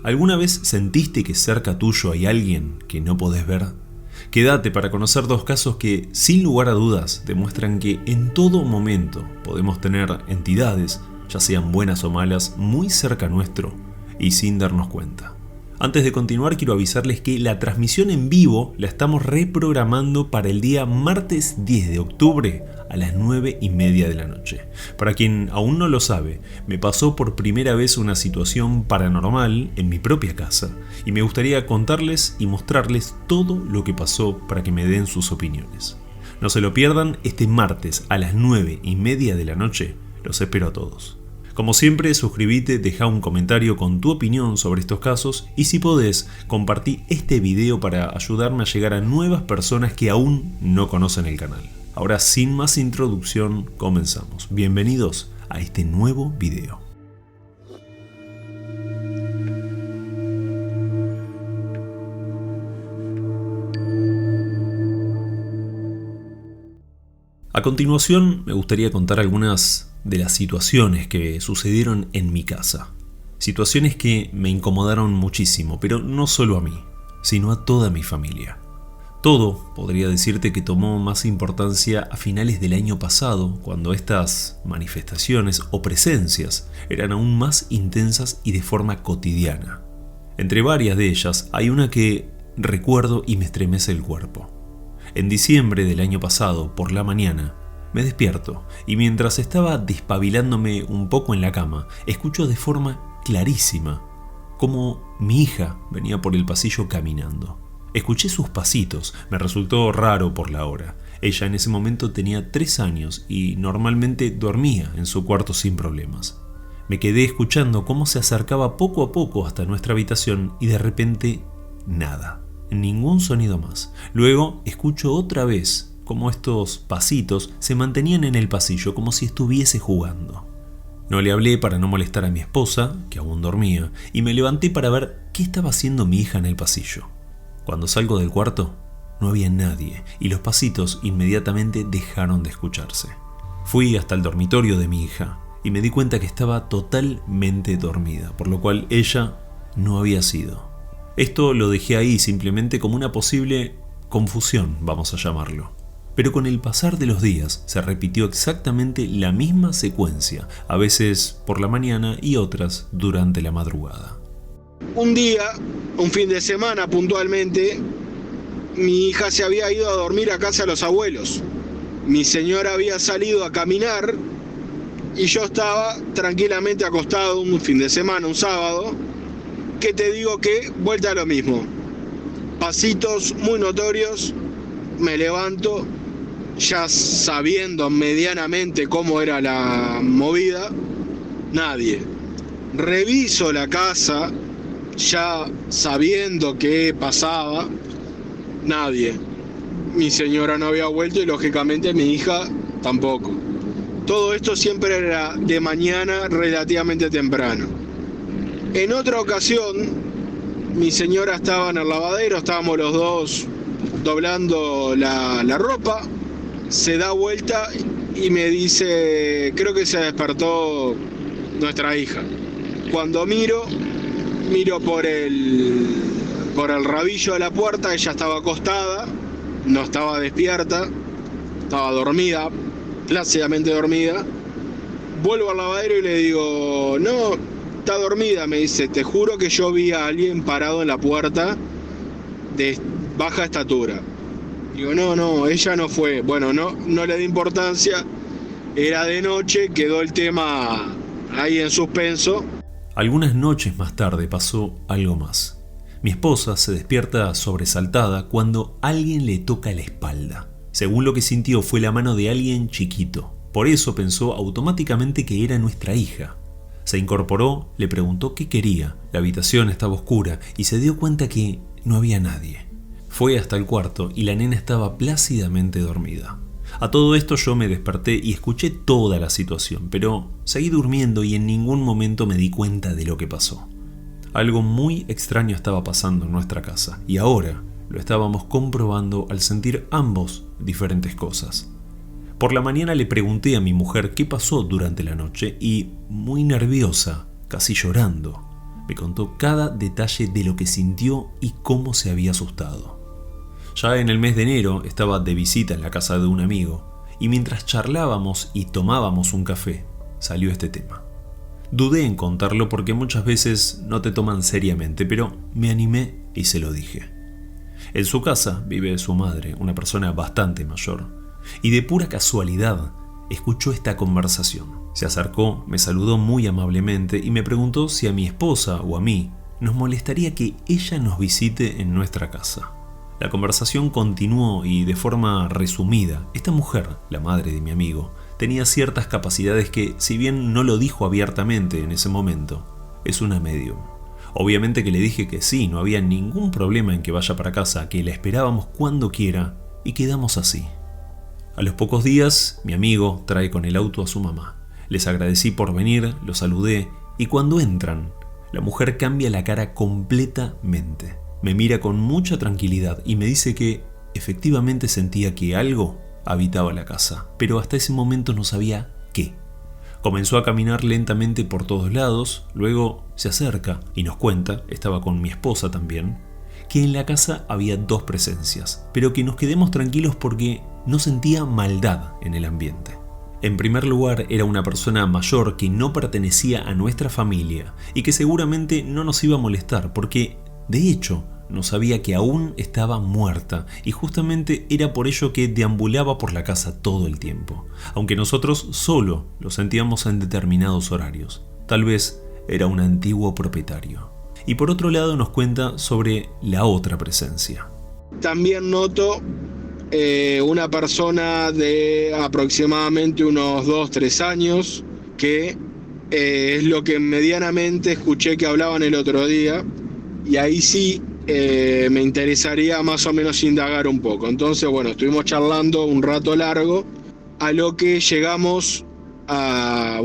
¿Alguna vez sentiste que cerca tuyo hay alguien que no podés ver? Quédate para conocer dos casos que, sin lugar a dudas, demuestran que en todo momento podemos tener entidades, ya sean buenas o malas, muy cerca nuestro y sin darnos cuenta. Antes de continuar, quiero avisarles que la transmisión en vivo la estamos reprogramando para el día martes 10 de octubre a las 9:30 de la noche. Para quien aún no lo sabe, me pasó por primera vez una situación paranormal en mi propia casa y me gustaría contarles y mostrarles todo lo que pasó para que me den sus opiniones. No se lo pierdan este martes a las 9:30 de la noche. Los espero a todos. Como siempre, suscríbete, deja un comentario con tu opinión sobre estos casos y si podés, compartí este video para ayudarme a llegar a nuevas personas que aún no conocen el canal. Ahora, sin más introducción, comenzamos. Bienvenidos a este nuevo video. A continuación, me gustaría contar algunas de las situaciones que sucedieron en mi casa. Situaciones que me incomodaron muchísimo, pero no solo a mí, sino a toda mi familia. Todo podría decirte que tomó más importancia a finales del año pasado, cuando estas manifestaciones o presencias eran aún más intensas y de forma cotidiana. Entre varias de ellas hay una que recuerdo y me estremece el cuerpo. En diciembre del año pasado, por la mañana, me despierto y mientras estaba despabilándome un poco en la cama, escucho de forma clarísima cómo mi hija venía por el pasillo caminando. Escuché sus pasitos, me resultó raro por la hora. Ella en ese momento tenía 3 años y normalmente dormía en su cuarto sin problemas. Me quedé escuchando cómo se acercaba poco a poco hasta nuestra habitación y de repente nada, ningún sonido más. Luego escucho otra vez cómo estos pasitos se mantenían en el pasillo como si estuviese jugando. No le hablé para no molestar a mi esposa, que aún dormía, y me levanté para ver qué estaba haciendo mi hija en el pasillo. Cuando salgo del cuarto, no había nadie y los pasitos inmediatamente dejaron de escucharse. Fui hasta el dormitorio de mi hija y me di cuenta que estaba totalmente dormida, por lo cual ella no había sido. Esto lo dejé ahí simplemente como una posible confusión, vamos a llamarlo. Pero con el pasar de los días se repitió exactamente la misma secuencia, a veces por la mañana y otras durante la madrugada. Un día, un fin de semana puntualmente, mi hija se había ido a dormir a casa de los abuelos. Mi señora había salido a caminar y yo estaba tranquilamente acostado un fin de semana, un sábado, que te digo que vuelta a lo mismo. Pasitos muy notorios, me levanto, ya sabiendo medianamente cómo era la movida, nadie. Reviso la casa, ya sabiendo qué pasaba, nadie. Mi señora no había vuelto y lógicamente mi hija tampoco. Todo esto siempre era de mañana relativamente temprano. En otra ocasión, mi señora estaba en el lavadero, estábamos los dos doblando la ropa, se da vuelta y me dice, creo que se despertó nuestra hija. Cuando miro por el rabillo de la puerta, ella estaba acostada, no estaba despierta, estaba dormida, plácidamente dormida. Vuelvo al lavadero y le digo, no, está dormida, me dice, te juro que yo vi a alguien parado en la puerta de baja estatura. Digo, no, ella no fue. Bueno, no le di importancia, era de noche, quedó el tema ahí en suspenso. Algunas noches más tarde pasó algo más. Mi esposa se despierta sobresaltada cuando alguien le toca la espalda. Según lo que sintió, fue la mano de alguien chiquito. Por eso pensó automáticamente que era nuestra hija. Se incorporó, le preguntó qué quería. La habitación estaba oscura y se dio cuenta que no había nadie. Fue hasta el cuarto y la nena estaba plácidamente dormida. A todo esto yo me desperté y escuché toda la situación, pero seguí durmiendo y en ningún momento me di cuenta de lo que pasó. Algo muy extraño estaba pasando en nuestra casa y ahora lo estábamos comprobando al sentir ambos diferentes cosas. Por la mañana le pregunté a mi mujer qué pasó durante la noche y, muy nerviosa, casi llorando, Me contó cada detalle de lo que sintió y cómo se había asustado. Ya en el mes de enero estaba de visita en la casa de un amigo y mientras charlábamos y tomábamos un café, salió este tema. Dudé en contarlo porque muchas veces no te toman seriamente, pero me animé y se lo dije. En su casa vive su madre, una persona bastante mayor, y de pura casualidad escuchó esta conversación. Se acercó, me saludó muy amablemente y me preguntó si a mi esposa o a mí nos molestaría que ella nos visite en nuestra casa. La conversación continuó y de forma resumida, esta mujer, la madre de mi amigo, tenía ciertas capacidades que, si bien no lo dijo abiertamente en ese momento, es una medium. Obviamente que le dije que sí, no había ningún problema en que vaya para casa, que la esperábamos cuando quiera y quedamos así. A los pocos días, mi amigo trae con el auto a su mamá. Les agradecí por venir, los saludé y cuando entran, la mujer cambia la cara completamente. Me mira con mucha tranquilidad y me dice que efectivamente sentía que algo habitaba la casa, pero hasta ese momento no sabía qué. Comenzó a caminar lentamente por todos lados, luego se acerca y nos cuenta, estaba con mi esposa también, que en la casa había 2 presencias, pero que nos quedemos tranquilos porque no sentía maldad en el ambiente. En primer lugar, era una persona mayor que no pertenecía a nuestra familia y que seguramente no nos iba a molestar porque, de hecho, no sabía que aún estaba muerta y justamente era por ello que deambulaba por la casa todo el tiempo, aunque nosotros solo lo sentíamos en determinados horarios. Tal vez era un antiguo propietario. Y por otro lado nos cuenta sobre la otra presencia. También noto una persona de aproximadamente unos 2-3 años que es lo que medianamente escuché que hablaban el otro día y ahí sí me interesaría más o menos indagar un poco. Entonces, bueno, estuvimos charlando un rato largo, a lo que llegamos al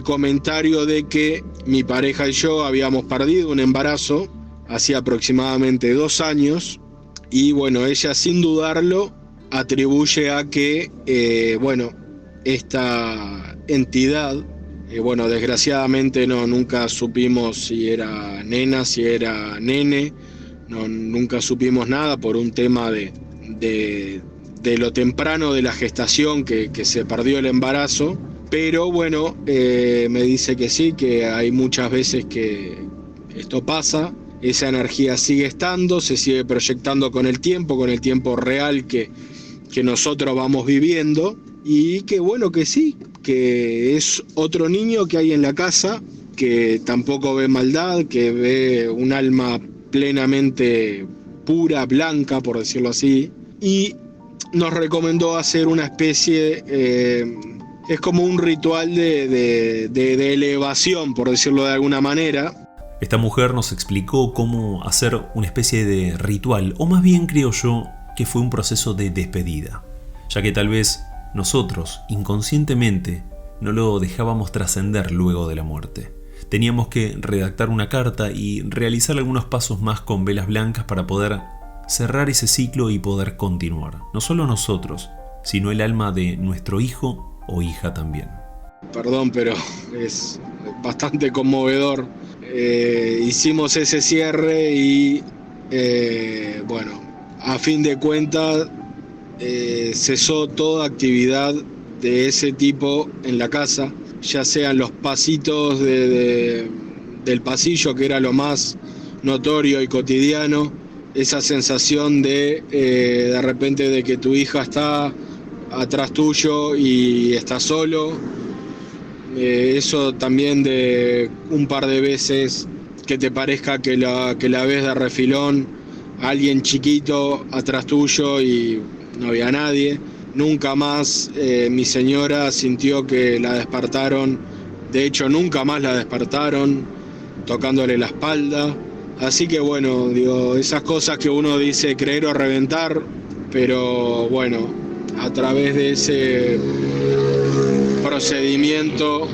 comentario de que mi pareja y yo habíamos perdido un embarazo hacía aproximadamente 2 años y bueno, ella sin dudarlo atribuye a que esta entidad, desgraciadamente nunca supimos si era nena, si era nene, nunca supimos nada por un tema de lo temprano de la gestación que se perdió el embarazo, pero bueno, me dice que sí, que hay muchas veces que esto pasa, esa energía sigue estando, se sigue proyectando con el tiempo real que nosotros vamos viviendo. Y que bueno, que sí, que es otro niño que hay en la casa, que tampoco ve maldad, que ve un alma plenamente pura, blanca, por decirlo así. Y nos recomendó hacer una especie, es como un ritual de elevación, por decirlo de alguna manera. Esta mujer nos explicó cómo hacer una especie de ritual, o más bien creo yo que fue un proceso de despedida, ya que tal vez nosotros, inconscientemente, no lo dejábamos trascender luego de la muerte. Teníamos que redactar una carta y realizar algunos pasos más con velas blancas para poder cerrar ese ciclo y poder continuar. No solo nosotros, sino el alma de nuestro hijo o hija también. Perdón, pero es bastante conmovedor. Hicimos ese cierre y, a fin de cuentas, cesó toda actividad de ese tipo en la casa, ya sean los pasitos del pasillo, que era lo más notorio y cotidiano, esa sensación de repente de que tu hija está atrás tuyo y está solo, eso también de un par de veces que te parezca que la ves de refilón, alguien chiquito atrás tuyo y no había nadie. Nunca más mi señora sintió que la despertaron, de hecho nunca más la despertaron tocándole la espalda. Así que bueno, digo, esas cosas que uno dice creer o reventar, pero bueno, a través de ese procedimiento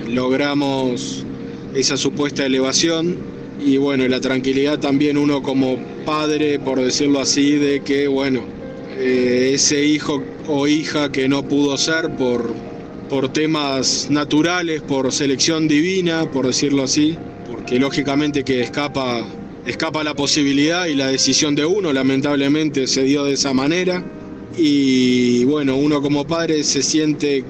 logramos esa supuesta elevación y bueno, la tranquilidad también uno como padre, por decirlo así, de que bueno, ese hijo o hija que no pudo ser por por temas naturales, por selección divina, por decirlo así, porque lógicamente que escapa la posibilidad y la decisión de uno, lamentablemente se dio de esa manera. Y bueno, uno como padre se siente,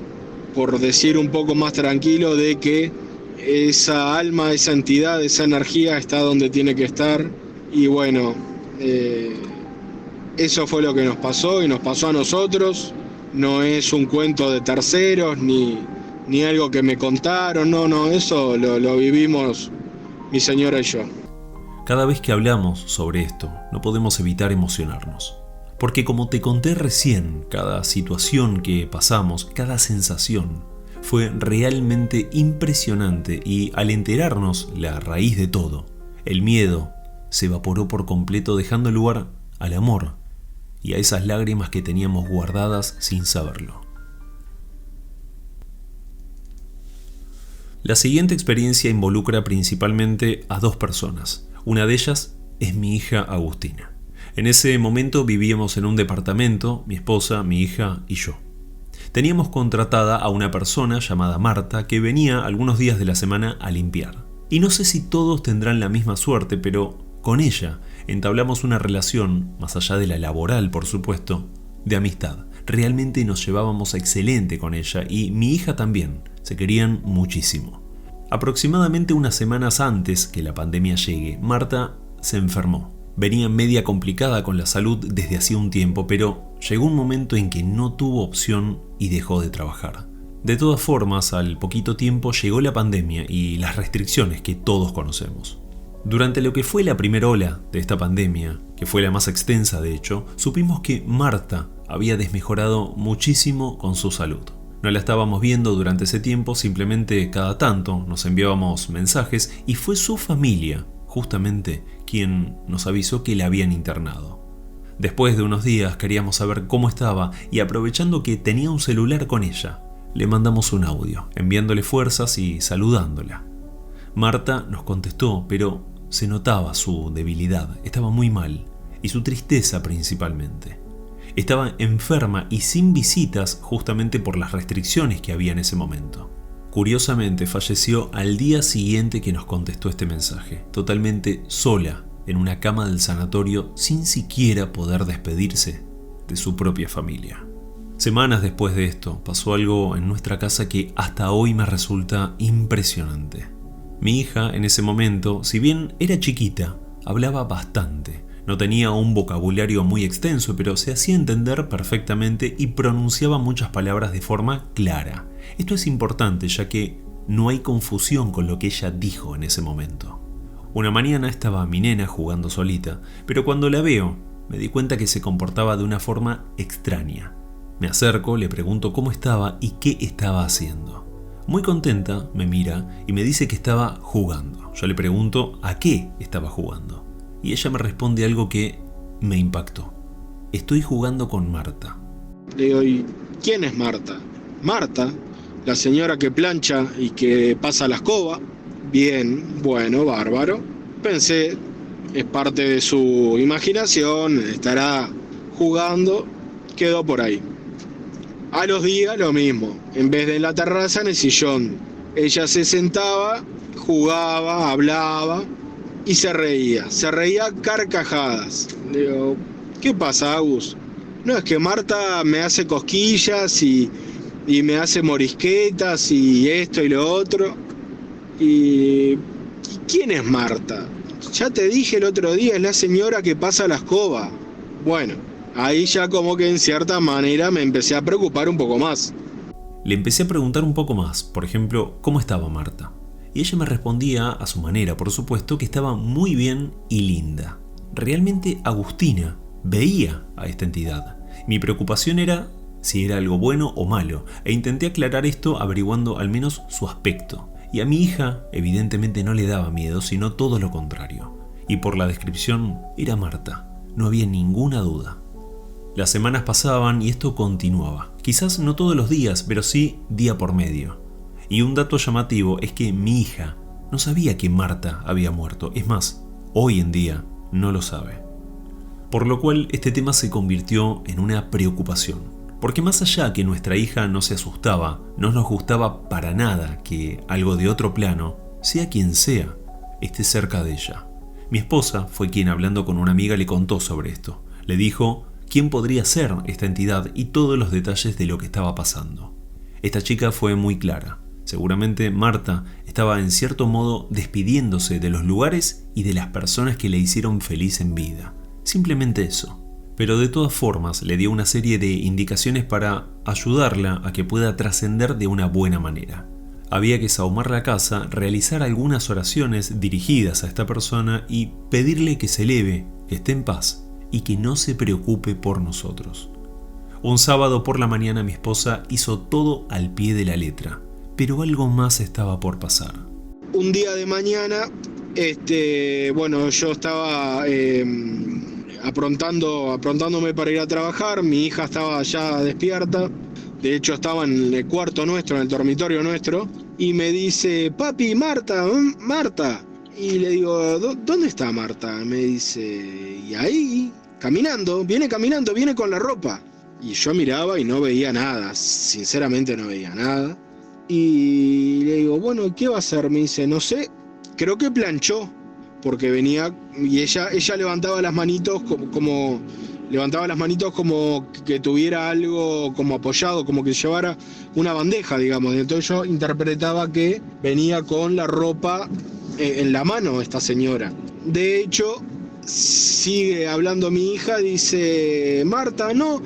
por decir un poco más tranquilo, de que esa alma, esa entidad, esa energía está donde tiene que estar. Y bueno, eso fue lo que nos pasó y nos pasó a nosotros. No es un cuento de terceros ni algo que me contaron, no, eso lo vivimos mi señora y yo. Cada vez que hablamos sobre esto, no podemos evitar emocionarnos. Porque como te conté recién, cada situación que pasamos, cada sensación, fue realmente impresionante y al enterarnos la raíz de todo, el miedo se evaporó por completo dejando lugar al amor y a esas lágrimas que teníamos guardadas sin saberlo. La siguiente experiencia involucra principalmente a 2 personas. Una de ellas es mi hija Agustina. En ese momento vivíamos en un departamento, mi esposa, mi hija y yo. Teníamos contratada a una persona llamada Marta que venía algunos días de la semana a limpiar. Y no sé si todos tendrán la misma suerte, pero con ella entablamos una relación, más allá de la laboral por supuesto, de amistad. Realmente nos llevábamos excelente con ella y mi hija también, se querían muchísimo. Aproximadamente unas semanas antes que la pandemia llegue, Marta se enfermó. Venía media complicada con la salud desde hacía un tiempo, pero llegó un momento en que no tuvo opción y dejó de trabajar. De todas formas, al poquito tiempo llegó la pandemia y las restricciones que todos conocemos. Durante lo que fue la primera ola de esta pandemia, que fue la más extensa de hecho, supimos que Marta había desmejorado muchísimo con su salud. No la estábamos viendo durante ese tiempo, simplemente cada tanto nos enviábamos mensajes y fue su familia, justamente, quien nos avisó que la habían internado. Después de unos días queríamos saber cómo estaba y aprovechando que tenía un celular con ella, le mandamos un audio, enviándole fuerzas y saludándola. Marta nos contestó, pero se notaba su debilidad, estaba muy mal, y su tristeza principalmente. Estaba enferma y sin visitas justamente por las restricciones que había en ese momento. Curiosamente, falleció al día siguiente que nos contestó este mensaje, totalmente sola, en una cama del sanatorio, sin siquiera poder despedirse de su propia familia. Semanas después de esto, pasó algo en nuestra casa que hasta hoy me resulta impresionante. Mi hija, en ese momento, si bien era chiquita, hablaba bastante. No tenía un vocabulario muy extenso, pero se hacía entender perfectamente y pronunciaba muchas palabras de forma clara. Esto es importante, ya que no hay confusión con lo que ella dijo en ese momento. Una mañana estaba mi nena jugando solita, pero cuando la veo, me di cuenta que se comportaba de una forma extraña. Me acerco, le pregunto cómo estaba y qué estaba haciendo. Muy contenta, me mira y me dice que estaba jugando. Yo le pregunto a qué estaba jugando. Y ella me responde algo que me impactó. Estoy jugando con Marta. Le digo, ¿y quién es Marta? Marta, la señora que plancha y que pasa la escoba. Bien, bueno, bárbaro. Pensé, es parte de su imaginación, estará jugando, quedó por ahí. A los días lo mismo, en vez de en la terraza, en el sillón. Ella se sentaba, jugaba, hablaba y se reía carcajadas. Le digo, ¿qué pasa, Agus? No, es que Marta me hace cosquillas y me hace morisquetas y esto y lo otro. ¿Y quién es Marta? Ya te dije el otro día, es la señora que pasa la escoba. Bueno, ahí ya como que en cierta manera me empecé a preocupar un poco más. Le empecé a preguntar un poco más, por ejemplo, ¿cómo estaba Marta? Y ella me respondía, a su manera por supuesto, que estaba muy bien y linda. Realmente Agustina veía a esta entidad. Mi preocupación era si era algo bueno o malo, e intenté aclarar esto averiguando al menos su aspecto. Y a mi hija evidentemente no le daba miedo, sino todo lo contrario. Y por la descripción era Marta, no había ninguna duda. Las semanas pasaban y esto continuaba. Quizás no todos los días, pero sí día por medio. Y un dato llamativo es que mi hija no sabía que Marta había muerto. Es más, hoy en día no lo sabe. Por lo cual este tema se convirtió en una preocupación. Porque más allá que nuestra hija no se asustaba, no nos gustaba para nada que algo de otro plano, sea quien sea, esté cerca de ella. Mi esposa fue quien, hablando con una amiga, le contó sobre esto. Le dijo quién podría ser esta entidad y todos los detalles de lo que estaba pasando. Esta chica fue muy clara. Seguramente Marta estaba en cierto modo despidiéndose de los lugares y de las personas que le hicieron feliz en vida. Simplemente eso. Pero de todas formas le dio una serie de indicaciones para ayudarla a que pueda trascender de una buena manera. Había que sahumar la casa, realizar algunas oraciones dirigidas a esta persona y pedirle que se eleve, que esté en paz y que no se preocupe por nosotros. Un sábado por la mañana mi esposa hizo todo al pie de la letra, pero algo más estaba por pasar. Un día de mañana, yo estaba aprontándome para ir a trabajar, mi hija estaba ya despierta, de hecho estaba en el cuarto nuestro, en el dormitorio nuestro, y me dice, papi, Marta. Y le digo, ¿dónde está Marta? Me dice, y ahí, viene con la ropa. Y yo miraba y no veía nada, sinceramente no veía nada. Y le digo, bueno, ¿qué va a hacer? Me dice, no sé, creo que planchó, porque venía, y ella levantaba las manitos como que tuviera algo como apoyado, como que llevara una bandeja, digamos. Entonces yo interpretaba que venía con la ropa en la mano esta señora. De hecho, sigue hablando mi hija, dice, Marta, no.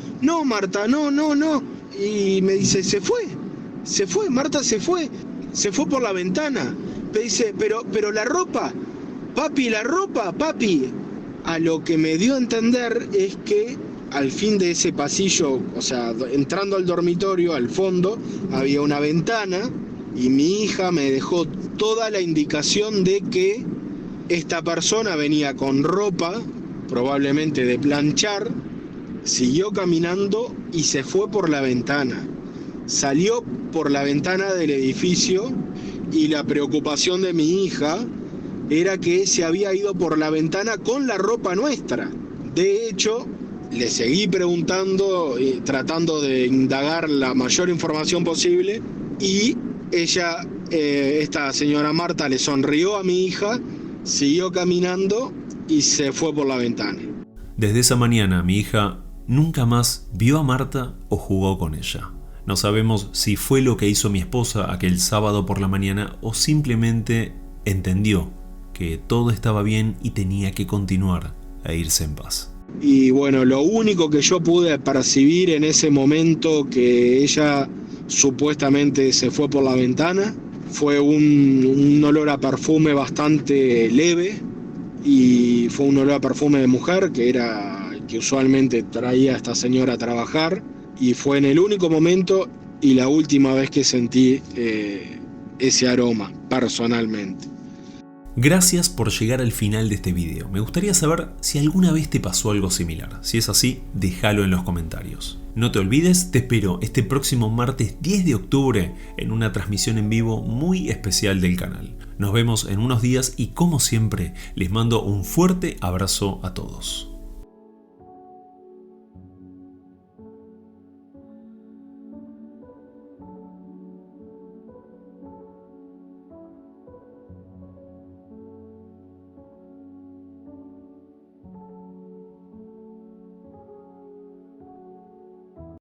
Y me dice, se fue, Marta se fue por la ventana. Me dice, pero la ropa, papi. A lo que me dio a entender es que al fin de ese pasillo, o sea, entrando al dormitorio, al fondo, había una ventana y mi hija me dejó toda la indicación de que esta persona venía con ropa, probablemente de planchar, siguió caminando y se fue por la ventana. Salió por la ventana del edificio y la preocupación de mi hija era que se había ido por la ventana con la ropa nuestra. De hecho, le seguí preguntando, tratando de indagar la mayor información posible, y ella, esta señora Marta, le sonrió a mi hija, siguió caminando y se fue por la ventana. Desde esa mañana mi hija nunca más vio a Marta o jugó con ella. No sabemos si fue lo que hizo mi esposa aquel sábado por la mañana o simplemente entendió que todo estaba bien y tenía que continuar a irse en paz. Y bueno, lo único que yo pude percibir en ese momento que ella supuestamente se fue por la ventana fue un olor a perfume bastante leve, y fue un olor a perfume de mujer que usualmente traía a esta señora a trabajar, y fue en el único momento y la última vez que sentí ese aroma personalmente. Gracias por llegar al final de este video. Me gustaría saber si alguna vez te pasó algo similar. Si es así, déjalo en los comentarios. No te olvides, te espero este próximo martes 10 de octubre en una transmisión en vivo muy especial del canal. Nos vemos en unos días y como siempre, les mando un fuerte abrazo a todos.